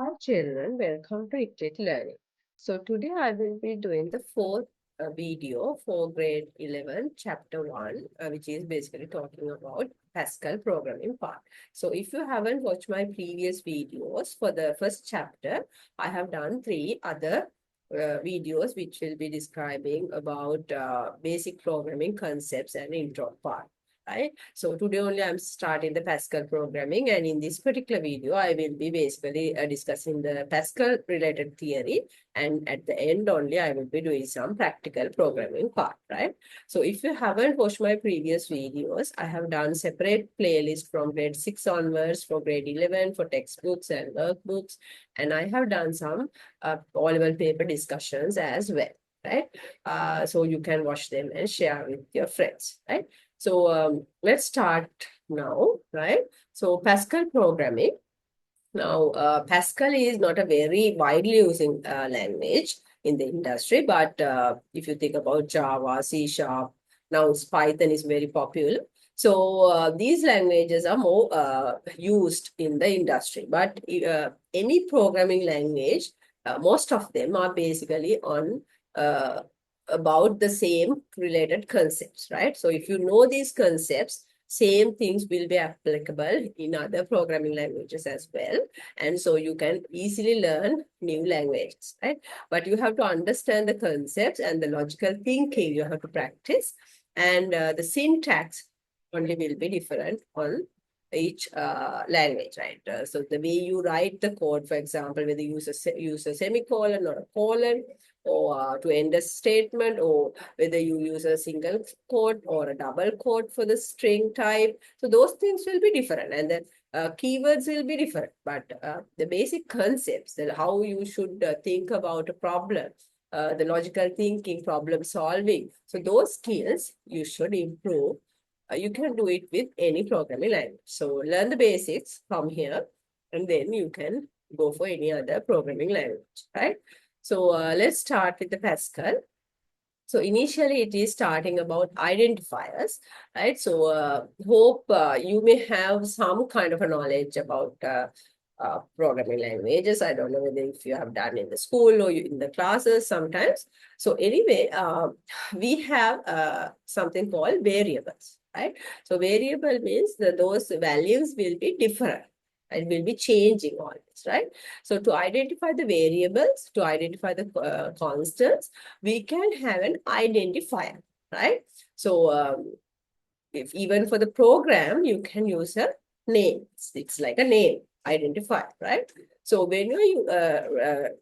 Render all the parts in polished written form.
Hi children, welcome to Ectet Learning. So today I will be doing the fourth video for grade 11 chapter 1 which is basically talking about Pascal programming part. So if you haven't watched my previous videos for the first chapter, I have done 3 other videos which will be describing about basic programming concepts and intro part. Right. So today only I'm starting the Pascal programming, and in this particular video, I will be basically discussing the Pascal related theory, and at the end only I will be doing some practical programming part, right? So if you haven't watched my previous videos, I have done separate playlist from grade 6 onwards for grade 11 for textbooks and workbooks, and I have done some O-level paper discussions as well, right? So you can watch them and share with your friends, right? So let's start now, right? So Pascal programming. Now, Pascal is not a very widely using language in the industry, but if you think about Java, C Sharp, now Python is very popular. So these languages are more used in the industry. But any programming language, most of them are basically on uh, about the same related concepts, right? So if you know these concepts, same things will be applicable in other programming languages as well. And so you can easily learn new languages, right? But you have to understand the concepts and the logical thinking you have to practice. And the syntax only will be different on each language, right? So the way you write the code, for example, whether you use a semicolon or a colon, or to end a statement, or whether you use a single quote or a double quote for the string type. So those things will be different, and then keywords will be different, but the basic concepts, that how you should think about a problem, the logical thinking, problem solving. So those skills you should improve. You can do it with any programming language. So learn the basics from here, and then you can go for any other programming language, right? So let's start with the Pascal. So initially it is starting about identifiers, right? So hope you may have some kind of a knowledge about programming languages. I don't know whether if you have done in the school or in the classes sometimes. So anyway, we have something called variables, right? So variable means that those values will be different. It will be changing always, right? So to identify the variables, to identify the constants, we can have an identifier, right? So if even for the program, you can use a name. It's like a name identifier, right? So when you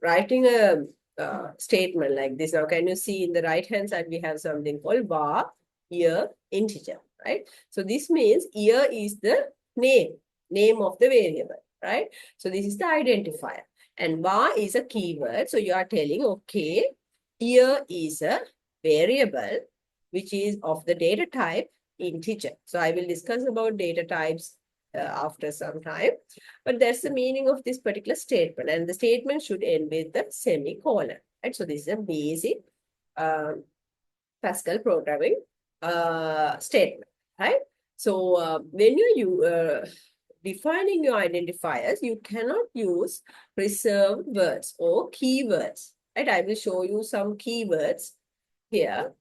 writing a statement like this, now can you see in the right hand side, we have something called var year integer, right? So this means year is the name of the variable, right? So this is the identifier. And var is a keyword. So you are telling, okay, year is a variable which is of the data type integer. So I will discuss about data types after some time. But that's the meaning of this particular statement. And the statement should end with the semicolon, right? So this is a basic Pascal programming statement, right? So when you defining your identifiers, you cannot use reserved words or keywords, right? I will show you some keywords here,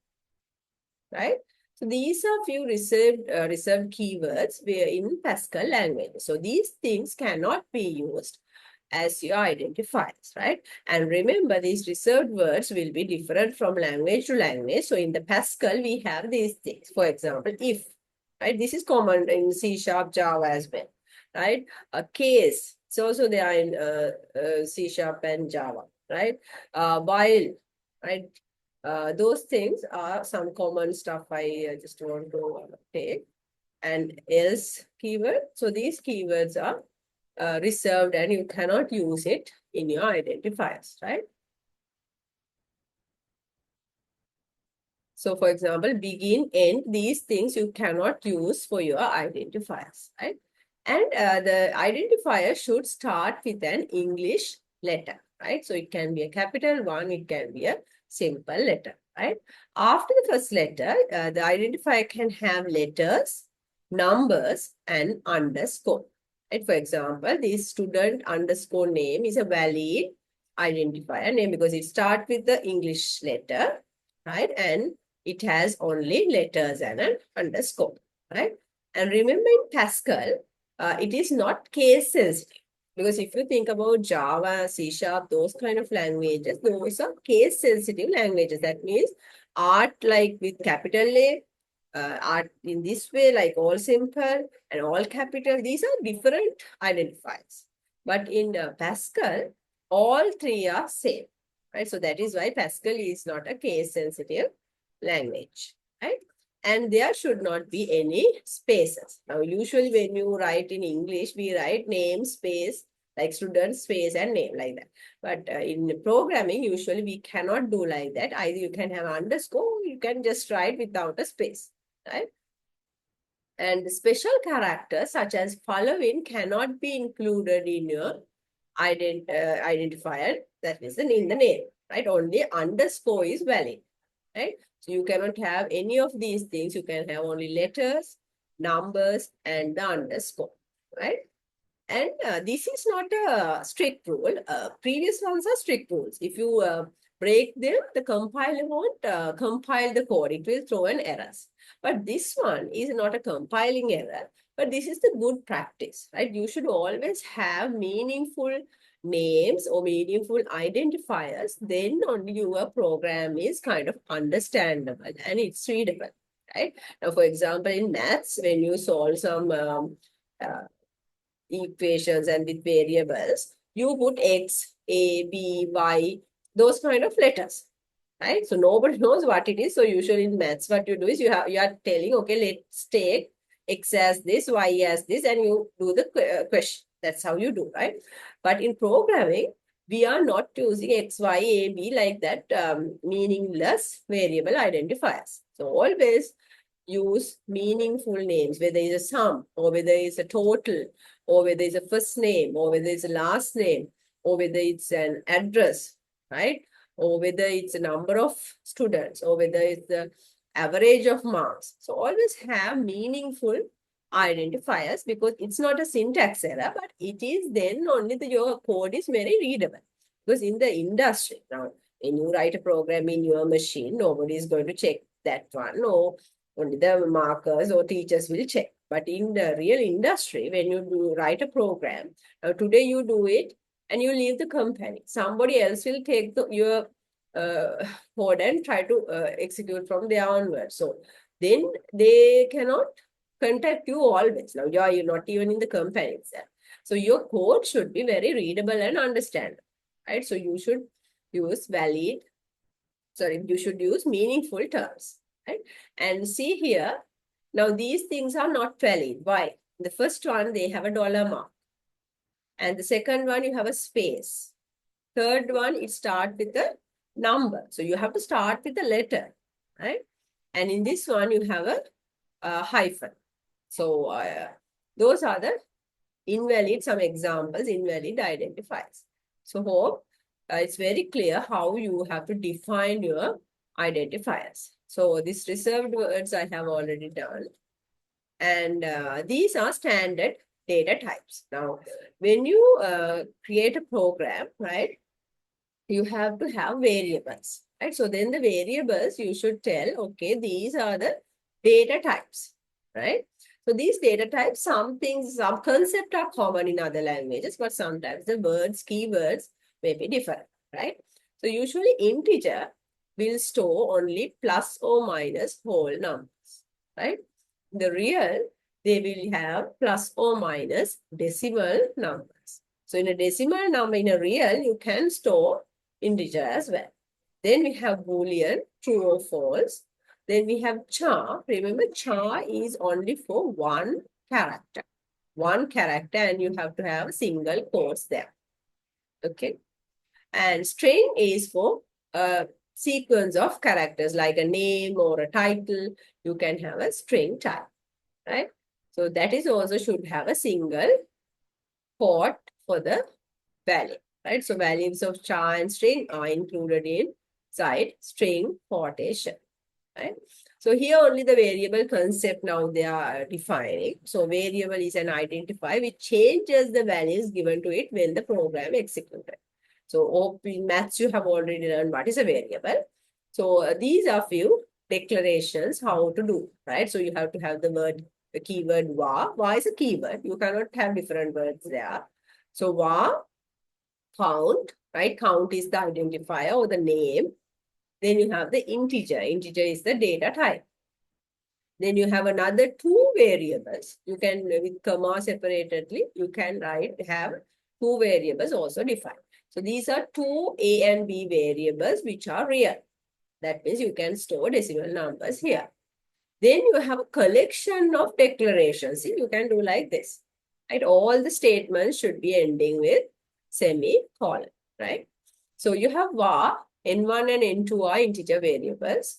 right? So these are few reserved keywords where in Pascal language. So these things cannot be used as your identifiers, right? And remember, these reserved words will be different from language to language. So in the Pascal, we have these things. For example, if, right? This is common in C Sharp, Java as well, right? A case. So also they are in C Sharp and Java, right? While, right? Those things are some common stuff I just want to take. And else keyword. So these keywords are reserved and you cannot use it in your identifiers, right? So for example, begin, end, these things you cannot use for your identifiers, right? And the identifier should start with an English letter, right? So it can be a capital one, it can be a simple letter, right? After the first letter, the identifier can have letters, numbers, and underscore, Right? For example, this student underscore name is a valid identifier name because it starts with the English letter, right? And it has only letters and an underscore, right? And remember in Pascal, it is not case sensitive. Because if you think about Java, C Sharp, those kind of languages, those are case sensitive languages. That means art like with capital A, art in this way, like all simple and all capital. These are different identifiers. But in Pascal, all three are same, right? So that is why Pascal is not a case sensitive language, right? And there should not be any spaces. Now, usually when you write in English, we write name, space, like student, space, and name, like that. But in programming, usually we cannot do like that. Either you can have underscore, you can just write without a space, right? And special characters such as following cannot be included in your identifier, that is in the name, right? Only underscore is valid, right? So you cannot have any of these things. You can have only letters, numbers, and the underscore, right? And this is not a strict rule. Previous ones are strict rules. If you break them, the compiler won't compile the code. It will throw an errors. But this one is not a compiling error, but this is the good practice, right? You should always have meaningful names or meaningful identifiers. Then only your program is kind of understandable and it's readable, right? Now, for example, in maths, when you solve some equations and with variables, you put X, A, B, Y, those kind of letters, right? So nobody knows what it is. So usually in maths, what you do is you are telling, okay, let's take X as this, Y as this, and you do the question. That's how you do, right? But in programming, we are not using X, Y, A, B like that meaningless variable identifiers. So always use meaningful names, whether it's a sum or whether it's a total or whether it's a first name or whether it's a last name or whether it's an address, right? Or whether it's a number of students or whether it's the average of marks. So always have meaningful identifiers because it's not a syntax error, but it is then only your code is very readable. Because in the industry, now, when you write a program in your machine, nobody is going to check that one, or only the markers or teachers will check. But in the real industry, when you write a program, today you do it and you leave the company. Somebody else will take your code and try to execute from their onward. So then they cannot contact you always. Now you're not even in the company itself. So your code should be very readable and understandable, right? So you should use you should use meaningful terms, right? And see here, now these things are not valid. Why? The first one, they have a dollar mark. And the second one, you have a space. Third one, it starts with a number. So you have to start with a letter, right? And in this one, you have a hyphen. So those are the invalid, some examples, invalid identifiers. So hope it's very clear how you have to define your identifiers. So these reserved words I have already done. And these are standard data types. Now, when you create a program, right, you have to have variables, right? So then the variables you should tell, okay, these are the data types, right? So these data types, some things, some concepts are common in other languages, but sometimes the words, keywords may be different, right? So usually integer will store only plus or minus whole numbers, right? The real, they will have plus or minus decimal numbers. So in a decimal number, in a real, you can store integer as well. Then we have Boolean, true or false. Then we have char. Remember, char is only for one character. One character, and you have to have a single quotes there. Okay. And string is for a sequence of characters like a name or a title. You can have a string type, right? So that is also should have a single quote for the value, right? So values of char and string are included inside string quotation, right? So here only the variable concept now they are defining. So variable is an identifier which changes the values given to it when the program executed. So in maths you have already learned what is a variable. So these are few declarations how to do, right? So you have to have the keyword var. Var is a keyword. You cannot have different words there. So var, count, right? Count is the identifier or the name. Then you have the integer. Integer is the data type. Then you have another two variables. You can, with comma separatedly, you can have two variables also defined. So these are two A and B variables which are real. That means you can store decimal numbers here. Then you have a collection of declarations. See, you can do like this. Right? All the statements should be ending with semicolon, right? So you have var, n1 and n2 are integer variables.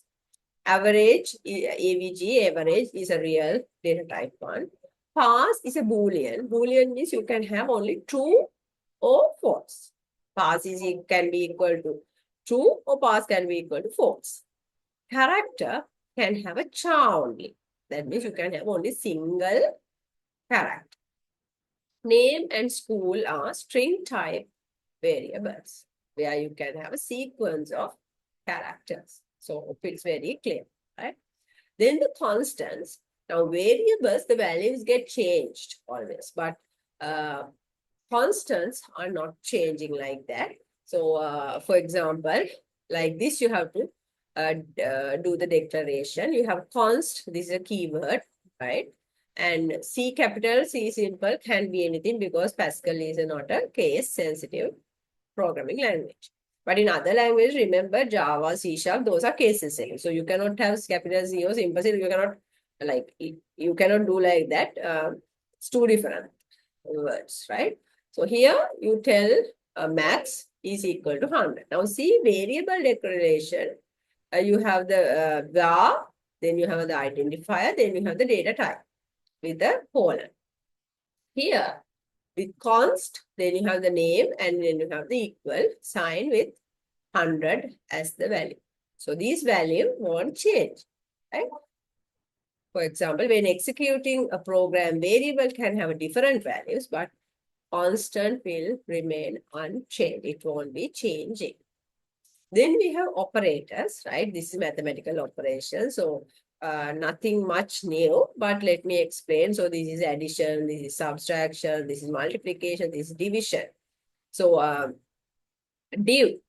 Average, AVG, average is a real data type one. Pass is a Boolean. Boolean means you can have only true or false. Pass is can be equal to true or pass can be equal to false. Character can have a char only. That means you can have only single character. Name and school are string type variables where you can have a sequence of characters. So it's very clear, right? Then the constants. Now variables, the values get changed always, but constants are not changing like that. So for example, like this, you have to do the declaration. You have const, this is a keyword, right? And C capital, C simple can be anything because Pascal is not a case sensitive programming language. But in other languages, remember Java, C Sharp, those are case sensitive. So you cannot have capital C or simple C. You cannot you cannot do like that. It's two different words, right? So here you tell max is equal to 100. Now see variable declaration. You have the var, then you have the identifier, then you have the data type with the colon. Here with const, then you have the name and then you have the equal sign with 100 as the value. So these value won't change, right? For example, when executing a program, variable can have different values, but constant will remain unchanged. It won't be changing. Then we have operators, right? This is mathematical operation. So nothing much new, but let me explain. So this is addition, this is subtraction, this is multiplication, this is division. So div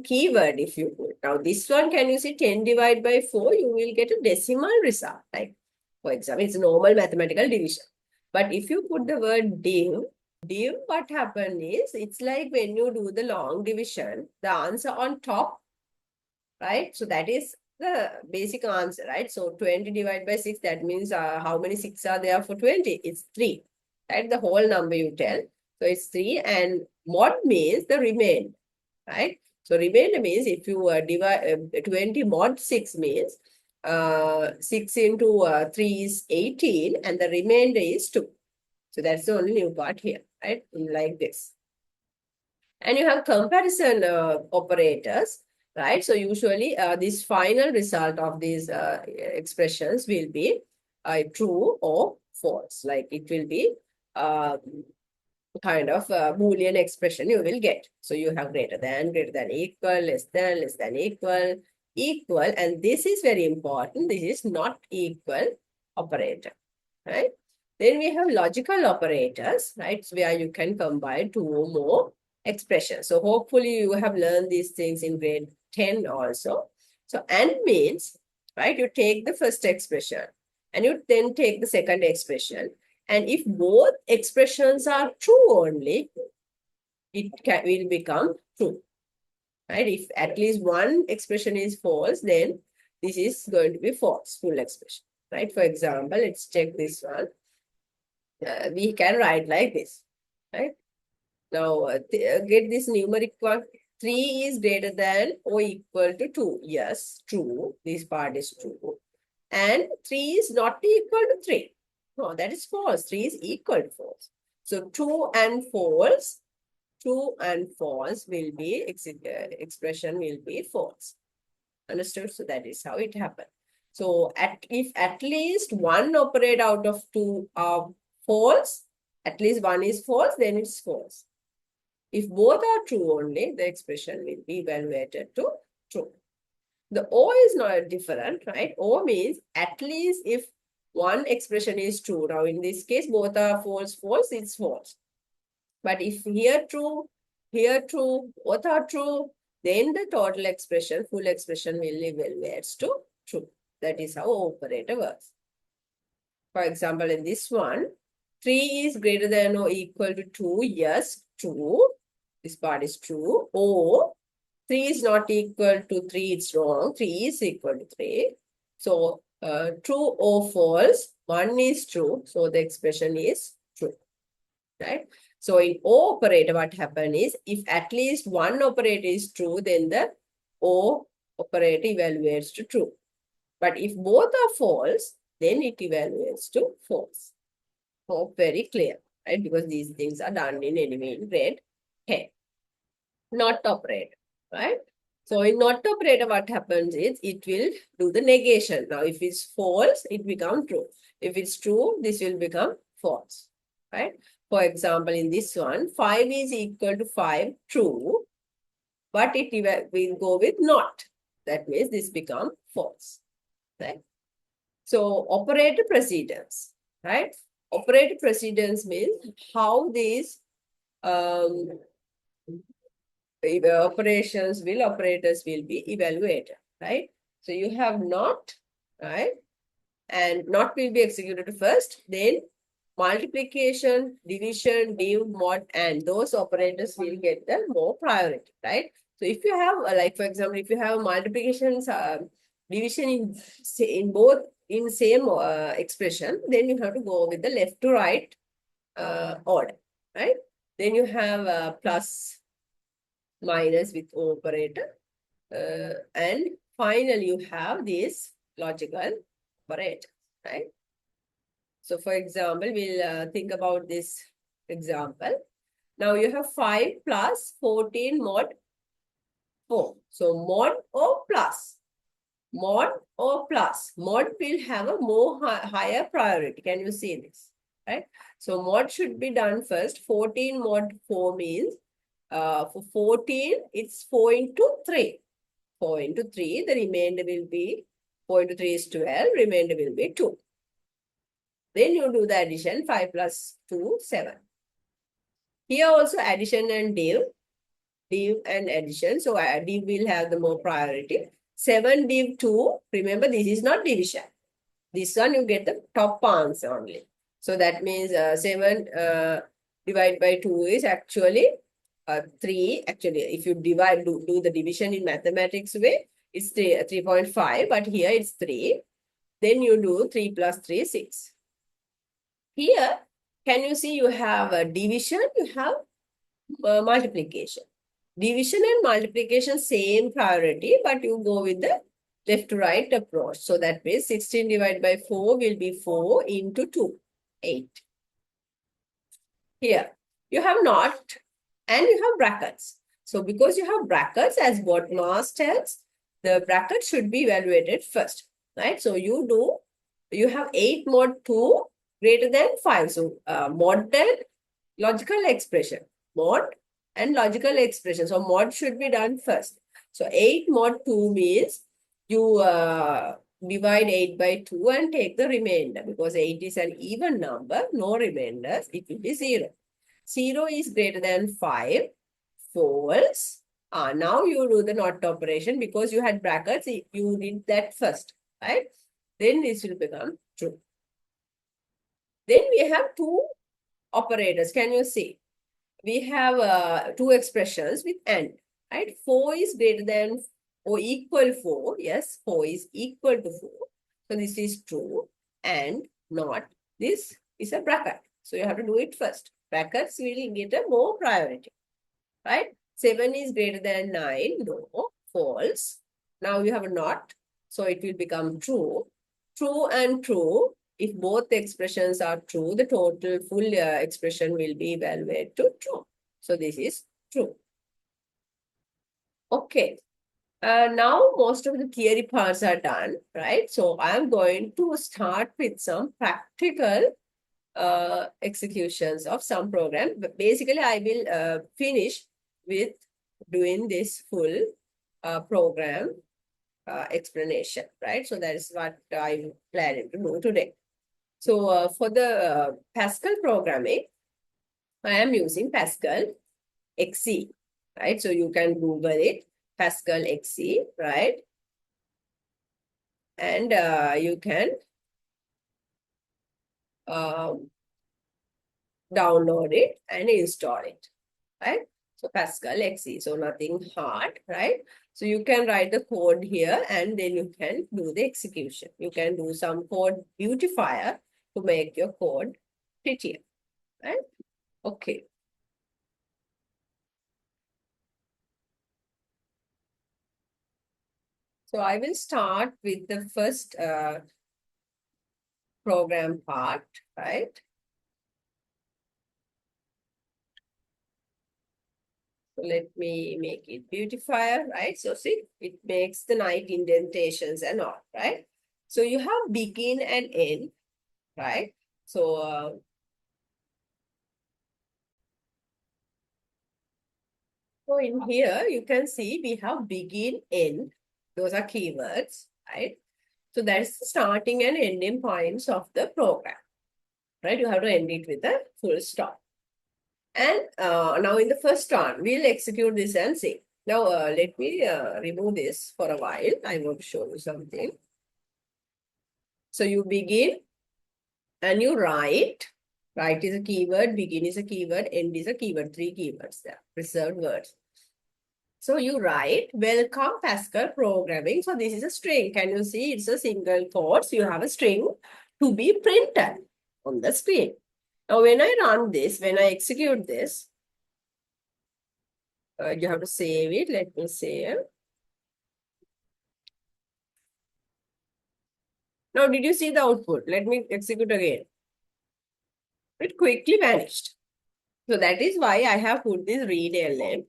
keyword if you put. Now this one, can you see 10 divided by 4? You will get a decimal result. Like for example, it's normal mathematical division. But if you put the word div, what happens is, it's like when you do the long division, the answer on top, right? So that is the basic answer, right? So 20 divided by 6, that means how many 6 are there for 20? It's 3, right? The whole number you tell. So it's 3, and mod means the remainder, right? So remainder means if you divide 20 mod 6 means 6 into 3 is 18 and the remainder is 2. So that's the only new part here, right? Like this. And you have comparison operators, right? So usually this final result of these expressions will be true or false. Like it will be kind of Boolean expression you will get. So you have greater than, equal, less than equal. And this is very important. This is not equal operator, right? Then we have logical operators, right? So where you can combine two or more expressions. So hopefully you have learned these things in grade 10 also. So and means, right? You take the first expression and you then take the second expression. And if both expressions are true only, it will become true, right? If at least one expression is false, then this is going to be false, full expression, right? For example, let's check this one. We can write like this, right? Now, get this numeric one. 3 is greater than or equal to 2. Yes, true. This part is true. And 3 is not equal to 3. No, that is false. 3 is equal to false. So, true and false will be, expression will be false. Understood? So, that is how it happened. So if at least one operator out of two are false, at least one is false, then it's false. If both are true only, the expression will be evaluated to true. The O is not different, right? O means at least if one expression is true. Now, in this case, both are false, false, it's false. But if here true, both are true, then the total expression, full expression will evaluate to true. That is how operator works. For example, in this one, 3 is greater than or equal to 2. Yes, true. This part is true. Or 3 is not equal to 3, it's wrong. 3 is equal to 3. So, true or false, 1 is true. So, the expression is true, right? So, in O operator, what happens is, if at least one operator is true, then the O operator evaluates to true. But if both are false, then it evaluates to false. Hope very clear, right? Because these things are done in anyway in grade 10. Not operator, right? So in not operator, what happens is it will do the negation. Now, if it's false, it becomes true. If it's true, this will become false, right? For example, in this one, 5 is equal to 5, true, but it will go with not. That means this becomes false, right? So operator precedence, right? Operator precedence means how these operators will be evaluated, right? So you have not, right? And not will be executed first, then multiplication, division, div, mod, and those operators will get the more priority, right? So if you have, like for example, if you have multiplications, division in both in same expression, then you have to go with the left to right order, right? Then you have plus, minus with operator, and finally you have this logical operator, right? So for example, we'll think about this example. Now you have 5 plus 14 mod 4. So mod or plus. Mod or plus. Mod will have a more higher priority. Can you see this? Right? So mod should be done first. 14 mod 4 means for 14, it's 4 into 3. 4 into 3, the remainder will be 4 into 3 is 12, remainder will be 2. Then you do the addition, 5 plus 2, 7. Here also addition and div and addition. So div will have the more priority. 7 div 2, remember this is not division. This one you get the top answer only. So that means 7 divided by 2 is actually 3. Actually, if you divide, do the division in mathematics way, it's 3.5, but here it's 3. Then you do 3 plus 3, 6. Here, can you see you have a division, you have multiplication. Division and multiplication, same priority, but you go with the left to right approach. So that means 16 divided by 4 will be 4 into 2, 8. Here, you have not and you have brackets. So because you have brackets, as BODMAS tells, the bracket should be evaluated first, right? So you have 8 mod 2 greater than 5. So mod and logical expression. Mod and logical expression. So mod should be done first. So 8 mod 2 means you divide 8 by 2 and take the remainder, because 8 is an even number, no remainders, it will be 0. 0 is greater than 5, false. Now you do the not operation, because you had brackets, you did that first, right? Then this will become true. Then we have 2 operators. Can you see? We have 2 expressions with AND, right? 4 is greater than or equal 4. Yes, 4 is equal to 4. So this is true, and not. This is a bracket. So you have to do it first. Brackets will get a more priority, right? 7 is greater than 9. No, false. Now you have a not. So it will become true. True and true. If both expressions are true, the total full expression will be evaluated to true. So this is true. Okay. Now most of the theory parts are done, right? So I'm going to start with some practical executions of some program. But basically, I will finish with doing this full program explanation, right? So that is what I'm planning to do today. So for the Pascal programming, I am using Pascal XC, right? So you can Google it, Pascal XC, right? And you can um, download it and install it, right? So Pascal XC, so nothing hard, right? So you can write the code here and then you can do the execution. You can do some code beautifier to make your code prettier, right? Okay. So I will start with the first program part, right? So let me make it beautifier, right? So see, it makes the night indentations and all, right? So you have begin and end, right? So so in here, you can see we have begin, end. Those are keywords, right? So that's the starting and ending points of the program, right? You have to end it with a full stop. And now in the first one, we'll execute this and see. Now, let me remove this for a while. I want to show you something. So you begin and you write. Write is a keyword, begin is a keyword, end is a keyword. 3 keywords there, reserved words. So you write, welcome Pascal programming. So this is a string. Can you see it's a single quote? So you have a string to be printed on the screen. Now when I run this, when I execute this, you have to save it. Let me save. Now, did you see the output? Let me execute again. It quickly vanished. So that is why I have put this readln,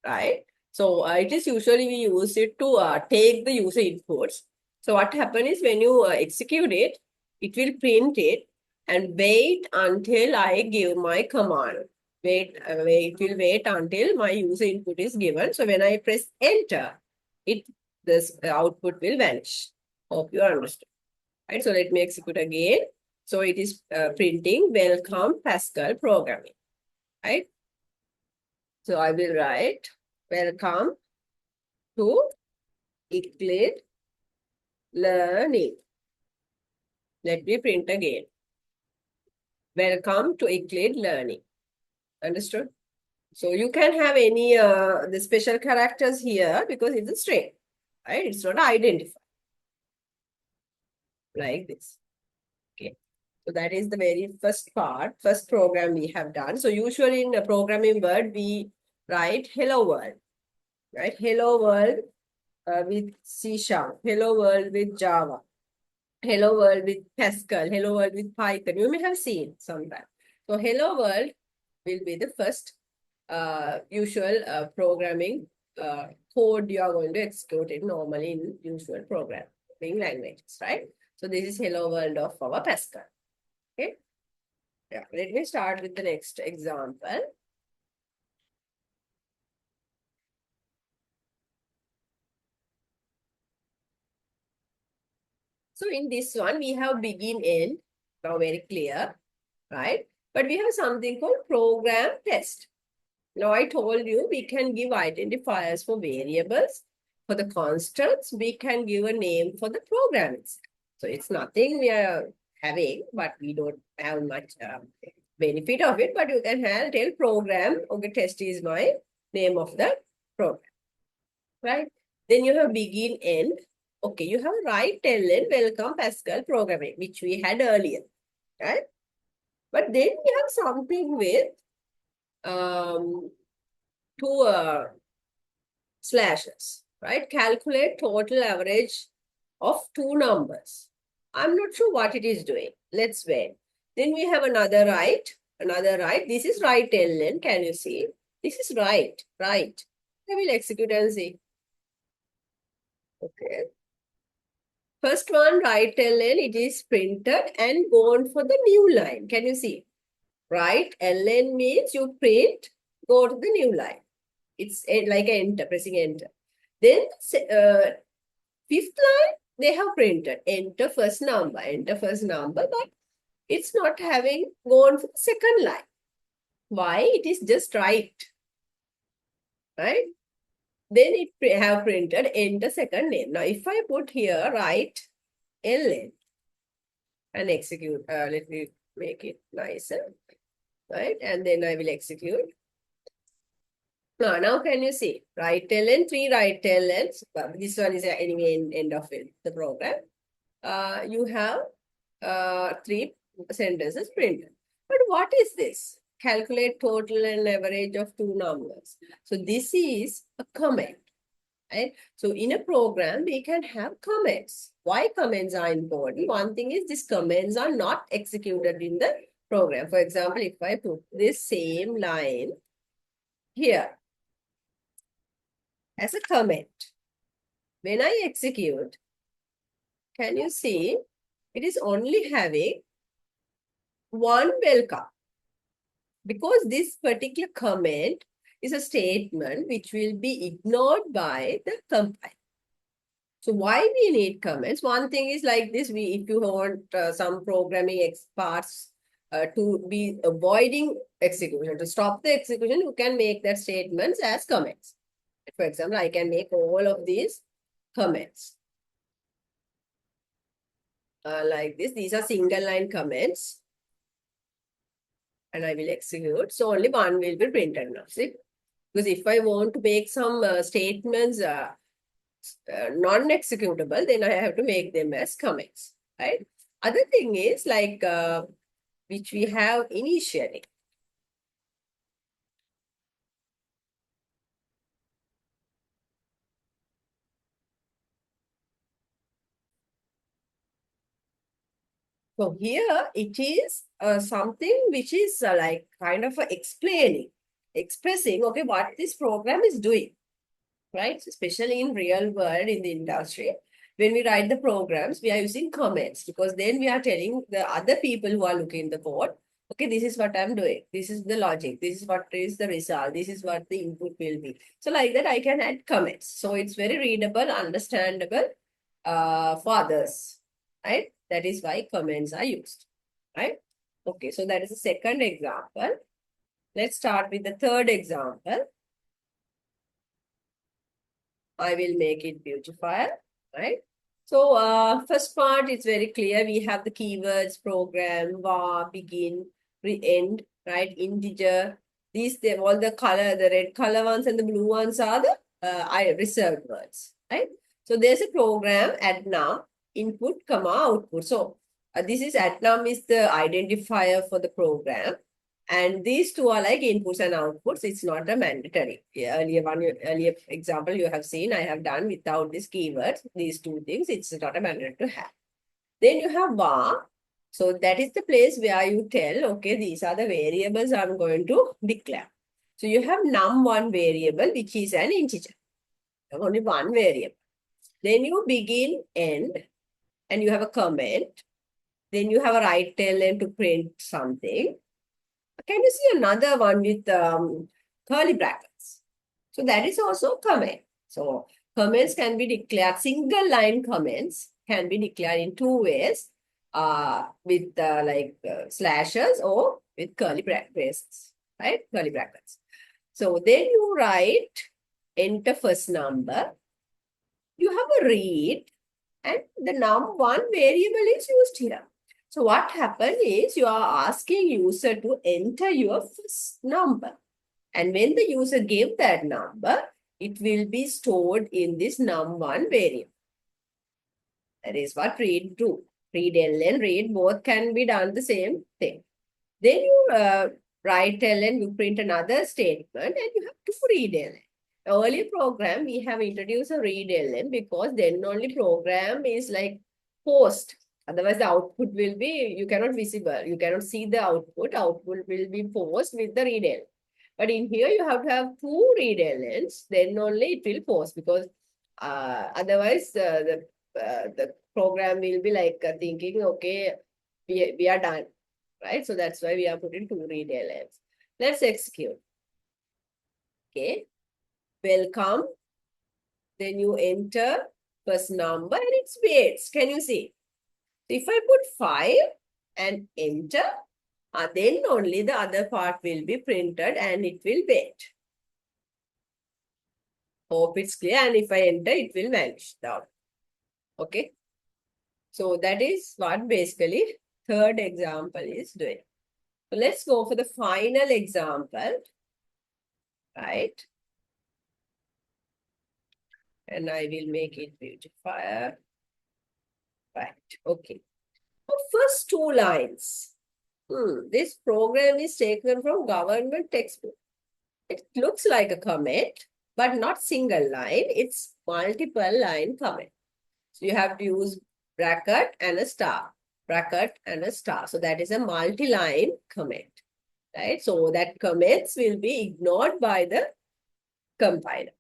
right? So it is usually we use it to take the user inputs. So what happens is when you execute it, it will print it and wait until I give my command. It will wait until my user input is given. So when I press enter, this output will vanish. Hope you understand. Right, so let me execute again. So it is printing welcome Pascal programming, right? So I will write welcome to Euclid learning. Let me print again. Welcome to Euclid learning. Understood? So you can have any the special characters here because it's a string, right? It's not identified like this. Okay. So that is the very first part, first program we have done. So usually in a programming word, we write hello world, right? Hello world with C Sharp, hello world with Java, hello world with Pascal, hello world with Python. You may have seen sometime. So hello world will be the first usual programming code you are going to execute it normally in usual programming languages, right? So this is hello world of our Pascal. Okay. Yeah, let me start with the next example. So in this one, we have begin, end, now very clear, right? But we have something called program test. Now I told you we can give identifiers for variables. For the constants, we can give a name for the programs. So it's nothing we are having, but we don't have much benefit of it. But you can tell program, okay, test is my name of the program, right? Then you have begin, end. Okay, you have write, ln, welcome Pascal programming, which we had earlier, right? But then we have something with two slashes, right? Calculate total average of two numbers. I'm not sure what it is doing. Let's wait. Then we have another right, another right. This is right ln. Can you see? This is right, right. I will execute and see. Okay. First one, write ln, it is printed and gone for the new line. Can you see? Write ln means you print, go to the new line. It's like enter, pressing enter. Then fifth line, they have printed enter first number, but it's not having gone for the second line. Why? It is just right? Then it have printed enter second name. Now, if I put here write ln and execute, let me make it nicer, right? And then I will execute. Now can you see? Write ln, 3 write lns. This one is anyway end of it, the program. You have 3 sentences printed. But what is this? Calculate total and average of 2 numbers. So this is a comment. Right? So in a program, we can have comments. Why comments are important? One thing is these comments are not executed in the program. For example, if I put this same line here as a comment, when I execute, can you see it is only having one welcome? Because this particular comment is a statement which will be ignored by the compiler. So why we need comments? One thing is like this, if you want some programming experts to be avoiding execution, to stop the execution, you can make that statements as comments. For example, I can make all of these comments. Like this, these are single line comments. And I will execute. So only one will be printed now. See? Because if I want to make some statements non-executable, then I have to make them as comments. Right? Other thing is like which we have initially. So here it is something which is like kind of expressing, okay, what this program is doing, right? Especially in real world, in the industry, when we write the programs, we are using comments because then we are telling the other people who are looking the code, okay, this is what I'm doing. This is the logic. This is what is the result. This is what the input will be. So like that, I can add comments. So it's very readable, understandable for others, right? That is why comments are used, right? Okay, so that is the second example. Let's start with the third example. I will make it beautifier, right? So first part is very clear. We have the keywords, program, var, begin, end, right? Integer. These, all the color, the red color ones and the blue ones are the reserved words, right? So there's a program, add num, input, comma, output. So this is add num is the identifier for the program. And these two are like inputs and outputs. It's not a mandatory. Yeah, earlier example you have seen, I have done without these keywords, these two things. It's not a mandatory to have. Then you have var. So that is the place where you tell, okay, these are the variables I'm going to declare. So you have num1 variable, which is an integer. Only one variable. Then you begin, end, and you have a comment. Then you have a write ln to print something. Can you see another one with curly brackets? So that is also comment. So comments can be declared, single line comments can be declared in two ways, with slashes or with curly brackets, right? Curly brackets. So then you write enter first number. You have a read and the num1 variable is used here. So what happens is you are asking user to enter your first number. And when the user gives that number, it will be stored in this num1 variable. That is what read do. Read ln, read both can be done the same thing. Then you write ln, you print another statement and you have to read ln. Early program, we have introduced a read ln because then only program is like post. Otherwise, the output will be, you cannot visible. You cannot see the output. Output will be post with the read ln. But in here, you have to have two read lns. Then only it will post because Otherwise, the program will be like thinking, okay, we are done, right? So that's why we are putting two read-elifs. Let's execute. Okay, welcome. Then you enter first number and it's waits. Can you see? If I put 5 and enter, then only the other part will be printed and it will wait. Hope it's clear. And if I enter, it will vanish down. Okay. So that is what basically third example is doing. So let's go for the final example, right? And I will make it beautifier. Right. Okay. So first two lines. This program is taken from government textbook. It looks like a comment, but not single line. It's multiple line comment. So you have to use bracket and a star, bracket and a star. So that is a multi-line comment, right? So that comments will be ignored by the compiler.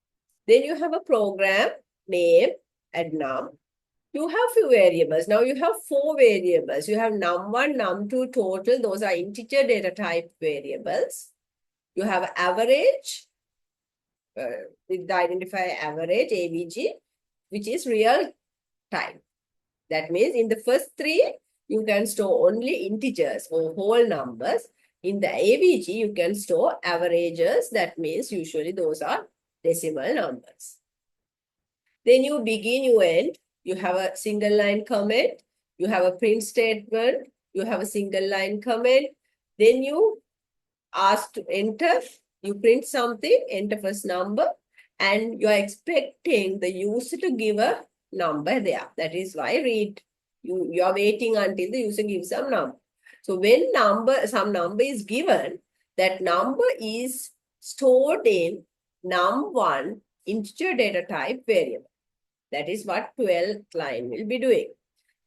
Then you have a program name and num. You have few variables. Now you have 4 variables. You have num1, num2, total. Those are integer data type variables. You have average, with the identifier average, AVG, which is real time. That means in the first 3, you can store only integers or whole numbers. In the AVG, you can store averages. That means usually those are decimal numbers. Then you begin, you end. You have a single line comment. You have a print statement. You have a single line comment. Then you ask to enter. You print something, enter first number. And you are expecting the user to give a number there. That is why read. You are waiting until the user gives some number. So when some number is given, that number is stored in num1 integer data type variable. That is what 12th line will be doing.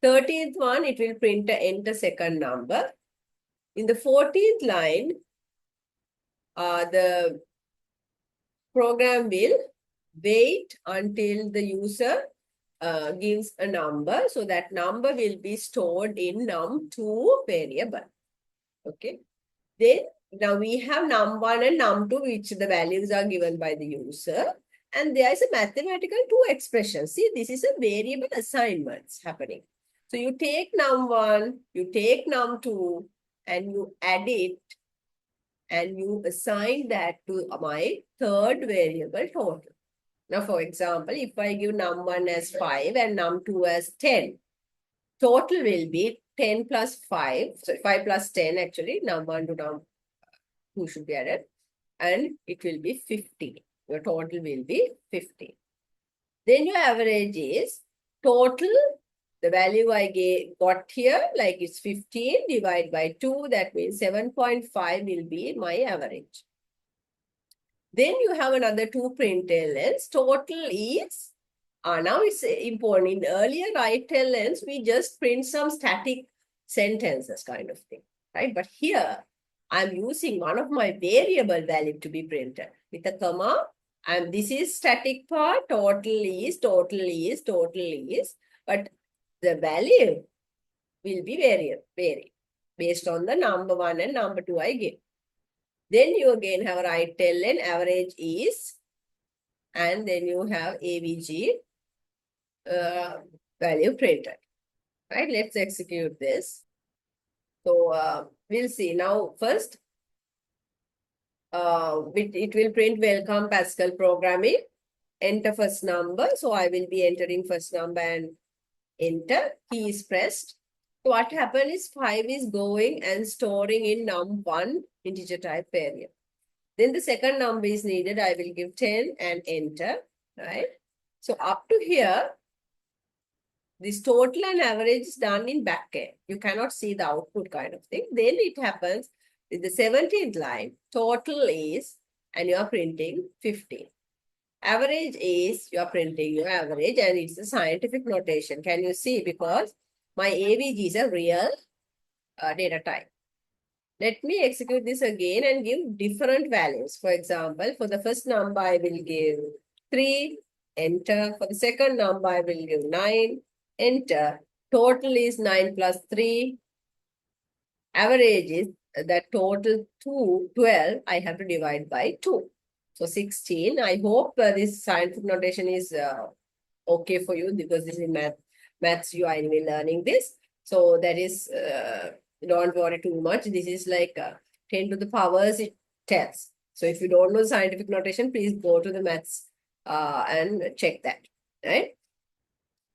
13th one, it will print a enter second number. In the 14th line, the program will wait until the user gives a number. So that number will be stored in num2 variable. Okay. Then now we have num1 and num2, which the values are given by the user. And there is a mathematical 2 expression. See, this is a variable assignments happening. So you take num1, you take num2, and you add it, and you assign that to my third variable total. Now, for example, if I give num1 as 5 and num2 as 10, total will be 10 plus 5. So 5 plus 10 actually, num1 to num2 should be added. And it will be 50. Your total will be 50. Then your average is total. The value I got here, like it's 15 divided by 2. That means 7.5 will be my average. Then you have another 2 printlns. Total is, now it's important. In earlier write-lns, we just print some static sentences kind of thing, right? But here, I'm using one of my variable value to be printed with a comma. And this is static part, total is, total is, total is. But the value will be vary based on the number 1 and number 2 I give. Then you again have write-ln, average is, and then you have AVG value printed. Right, let's execute this. So we'll see. Now first, it will print welcome Pascal programming. Enter first number. So I will be entering first number and enter. Key is pressed. So what happened is 5 is going and storing in num1 integer type variable. Then the second number is needed. I will give 10 and enter, right? So up to here, this total and average is done in backend. You cannot see the output kind of thing. Then it happens with the 17th line. Total is, and you are printing 15. Average is, you are printing your average, and it's a scientific notation. Can you see? Because my AVG is a real data type. Let me execute this again and give different values. For example, for the first number, I will give 3. enter. For the second number, I will give 9, enter. Total is 9 plus 3. Average is the total 12. I have to divide by 2. So 16. I hope this scientific notation is okay for you because this is maths. You are anyway learning this. So that is, don't worry too much. This is like 10 to the powers it tells. So if you don't know scientific notation, please go to the maths and check that, right?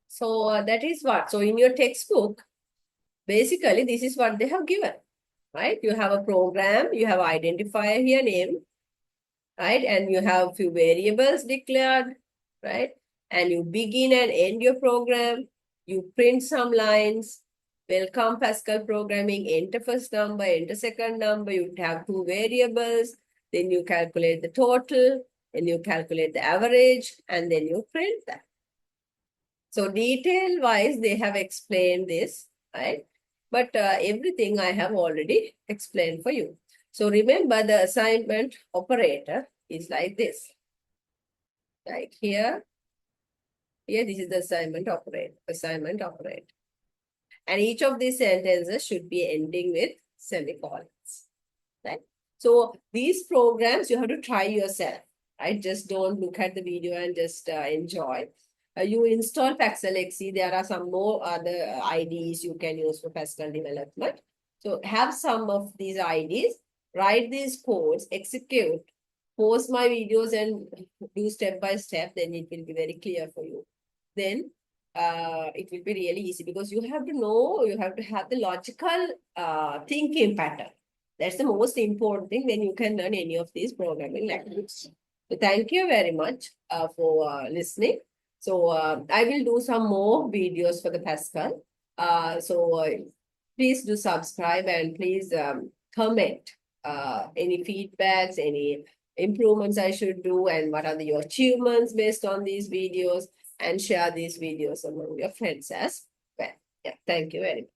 So that is what. So in your textbook, basically this is what they have given, right? You have a program, you have identifier here, name, right? And you have few variables declared, right? And you begin and end your program. You print some lines. Welcome Pascal programming, enter first number, enter second number. You have two variables. Then you calculate the total. Then you calculate the average. And then you print that. So detail-wise, they have explained this, right? But everything I have already explained for you. So remember the assignment operator is like this. Like here, this is the assignment operator. And each of these sentences should be ending with semicolons, right? So these programs you have to try yourself, right? Just don't look at the video and just enjoy. You install Pascal XC. There are some more other IDEs you can use for Pascal development. So have some of these IDEs, write these codes, execute, post my videos and do step by step, then it will be very clear for you. Then it will be really easy because you have to know, you have to have the logical thinking pattern. That's the most important thing. Then you can learn any of these programming languages. So thank you very much for listening. So I will do some more videos for the Pascal. Please do subscribe and please comment any feedbacks, any improvements I should do, and what are your achievements based on these videos, and share these videos among your friends as well. Yeah, thank you very much.